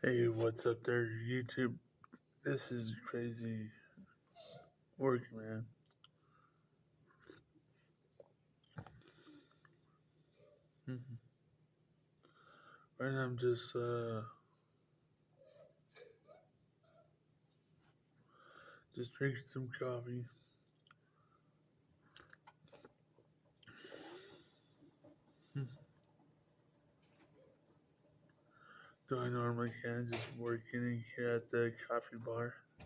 Hey, what's up there, YouTube? This is crazy work, man. Mhm. Right now, I'm just drinking some coffee. Mhm. Do I normally can just working here at the coffee bar? I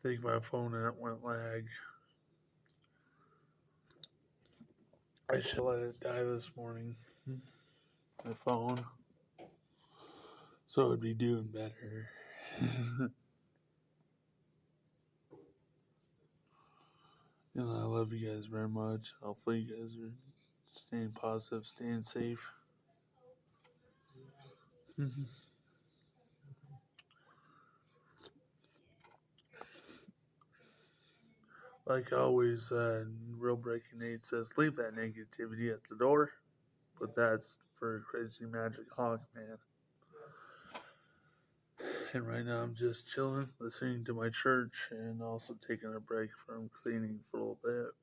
think my phone app went lag. I should let it die this morning. My phone, so it would be doing better. I love you guys very much. Hopefully, you guys are staying positive, staying safe. Mhm. Like always, Real Breaking Nate says, leave that negativity at the door. But that's for Crazy Magic Hawk, man. And right now I'm just chilling, listening to my church, and also taking a break from cleaning for a little bit.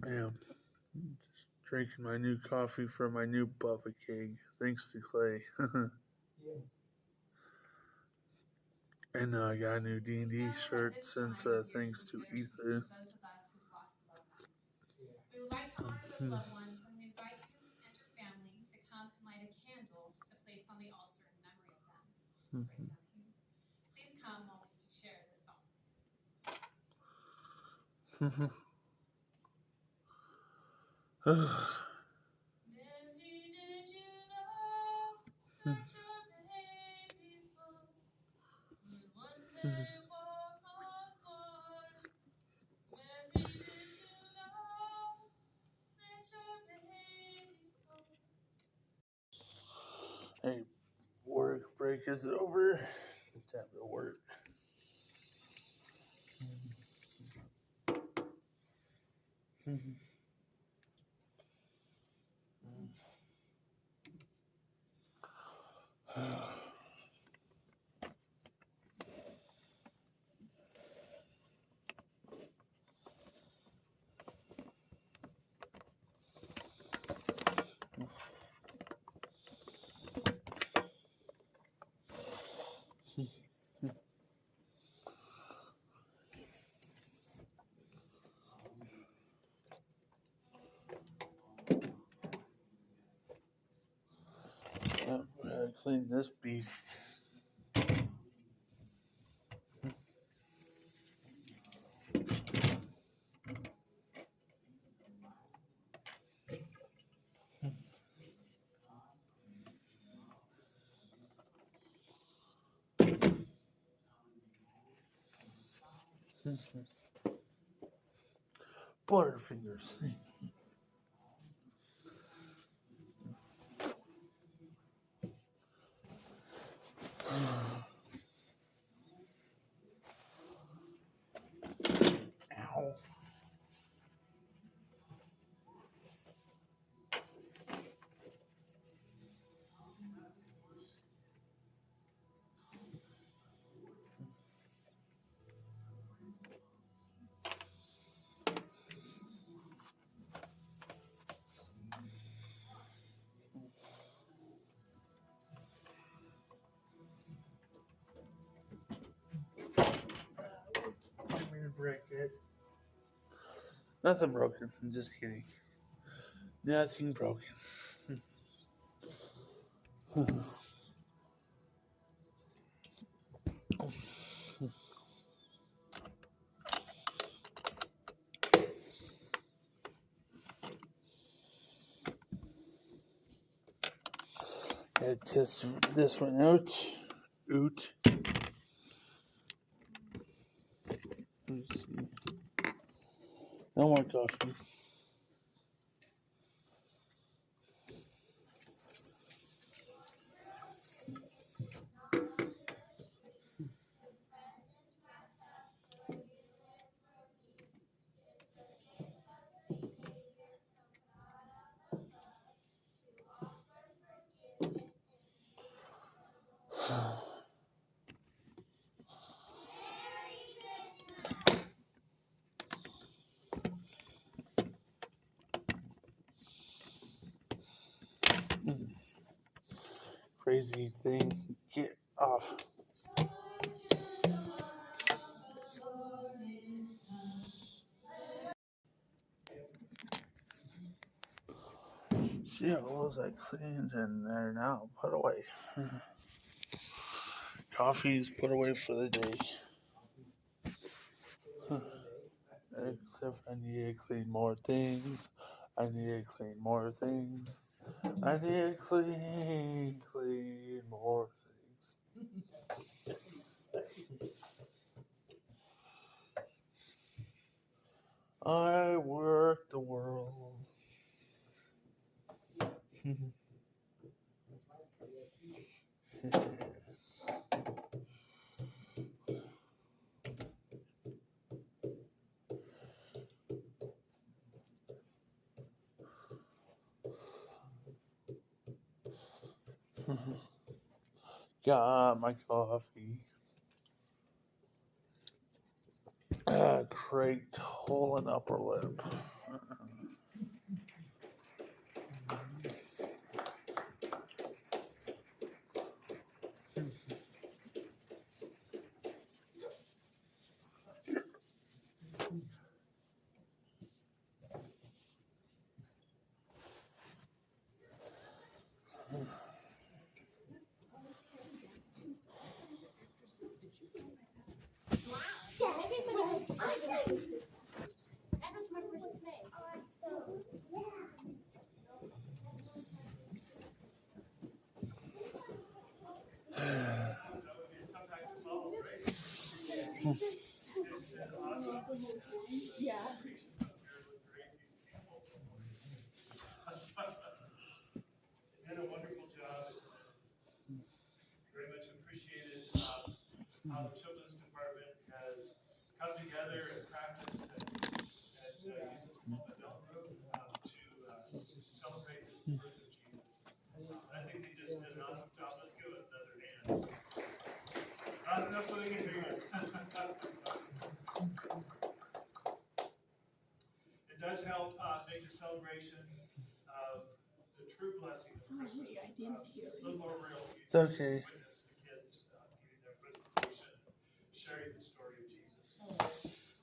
Yeah. Just drinking my new coffee from my new Bubba Cake. Thanks to Clay. And I got a new D&D shirt since thanks to Ethan. Mhm. Mhm. Mhm. Hey, work break is over. Time to work. Mhm. Clean this beast. Butterfingers. Ow. Didn't mean to break it. Nothing broken. I'm just kidding. Nothing broken. Gotta test this one out. Oot. Let me see. No more coffee. crazy thing. Get off. See all those I cleaned and they're now put away. Coffee's put away for the day. Except I need to clean more things. I need to clean more things. I need to clean more things. I work the world. Got my coffee. Great hole in upper lip. Yeah. Did a wonderful job. Very much appreciated how the children's department has come together and practiced and used this small adult group to celebrate the birth of Jesus. I think they just did an awesome job. Let's give it another hand. Not enough so they can hear you. It does help make the celebration of the true blessing of Christmas Sorry, I didn't hear a little more real. It's okay. Witness the kids getting their presentation, sharing the story of Jesus.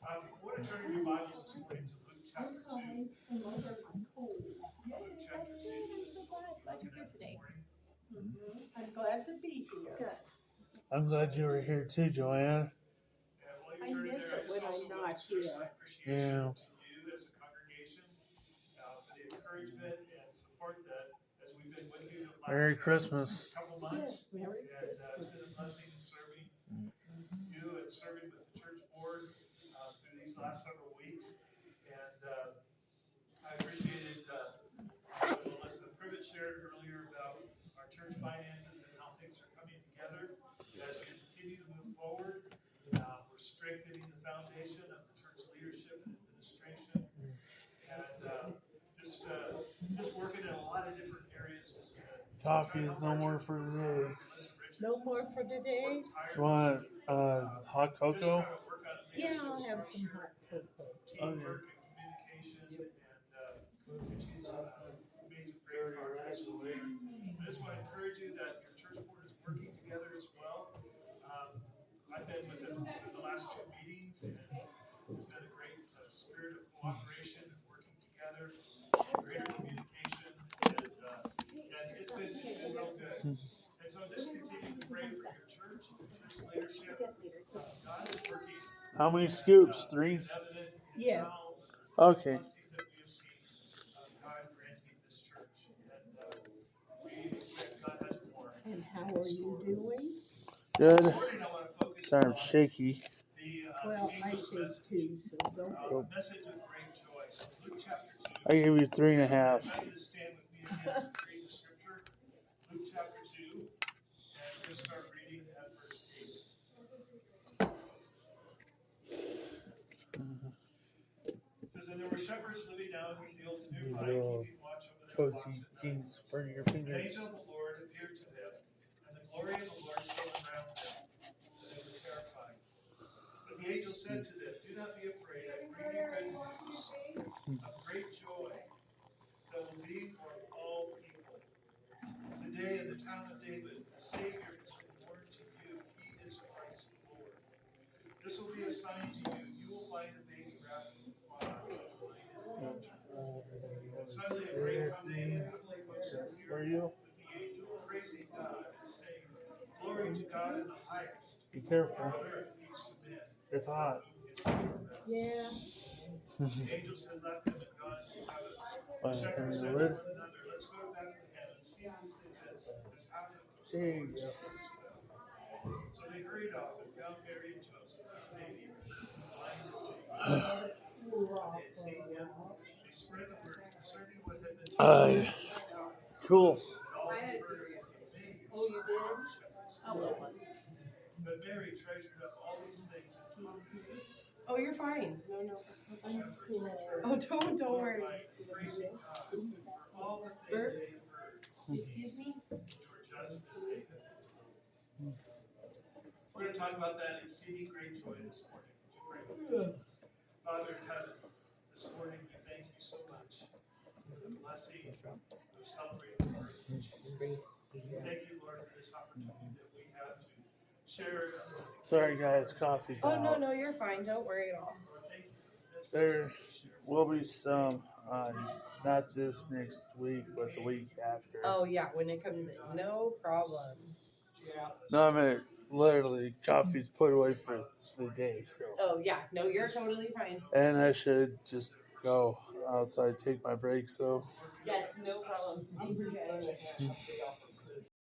I want to turn your Bibles this morning to Luke chapter 2. Luke chapter 2. I'm so glad you're here today. I'm glad to be here. I'm glad you were here too, Joanne. I miss it when I'm not here. Yeah. To you as a congregation for the encouragement and support that as we've been with you the last Merry Christmas. couple months. Yes, Merry And it's Christmas. been a blessing serving you and serving with the church board through these last several weeks. And I appreciated what Melissa Privet shared earlier about our church finances and how things are coming together as we continue to move forward. We're strengthening the foundation of the church leadership and administration, and just working in a lot of different areas. Coffee is no more for today. No more for today? You want hot cocoa? Yeah, I'll have some hot cocoa. Teamwork and communication, and she's made some great progress. I just want to encourage you that your church board is working together as well. I've been with them for the last 2 meetings, and it's been a great spirit of cooperation and working together, greater communication, and it's been real good. And so just continue to pray for your church leadership. God is working. How many scoops? 3? Yes. Okay. And how are you doing? Good. Sorry, I'm shaky. Well, I shake too, so don't worry. I gave you 3.5. Luke chapter 2, and just start reading at verse 8. It says, and there were shepherds living out in the fields nearby, keeping watch over their flocks Cozy at night. Kings, burn your An fingers. angel of the Lord appeared to them, and the glory of the Lord shone around them, so they were terrified. But the angel said to them, do not be afraid, I bring you good news of great joy that will be for all people. Today in the town of David careful. It's hot. Yeah. Angels had left him and gone to have a Can shepherd you said to lid? one another, let's go to Bethlehem and see this thing that has happened. There you go. So they hurried off and found Mary and Joseph, the baby, lying in the manger. When they had seen him, they spread the word concerning what had been told. Cool. And all who heard it were amazed. Oh, you did? Shepherds. Oh, well. But Mary treasured up all these things and kept them, Oh, you're fine. No. Oh, don't worry. praising God for all the things they had heard, Excuse me? which were just as they had been told. We're going to talk about that exceeding great joy this morning. Would you pray with me? Father in heaven, this morning we thank you so much for the blessing of celebrating birth. Thank you, Lord, for this opportunity that we have to share. Sorry, guys. Coffee's Oh, out. no, you're fine. Don't worry at all. Lord, thank you for this. There will be some not this next week, but the week after. Oh, yeah, when it comes in. No problem. No, I mean, literally, coffee's put away for the day, so. Oh, yeah. No, you're totally fine. And I should just go outside, take my break, so. Yes, no problem.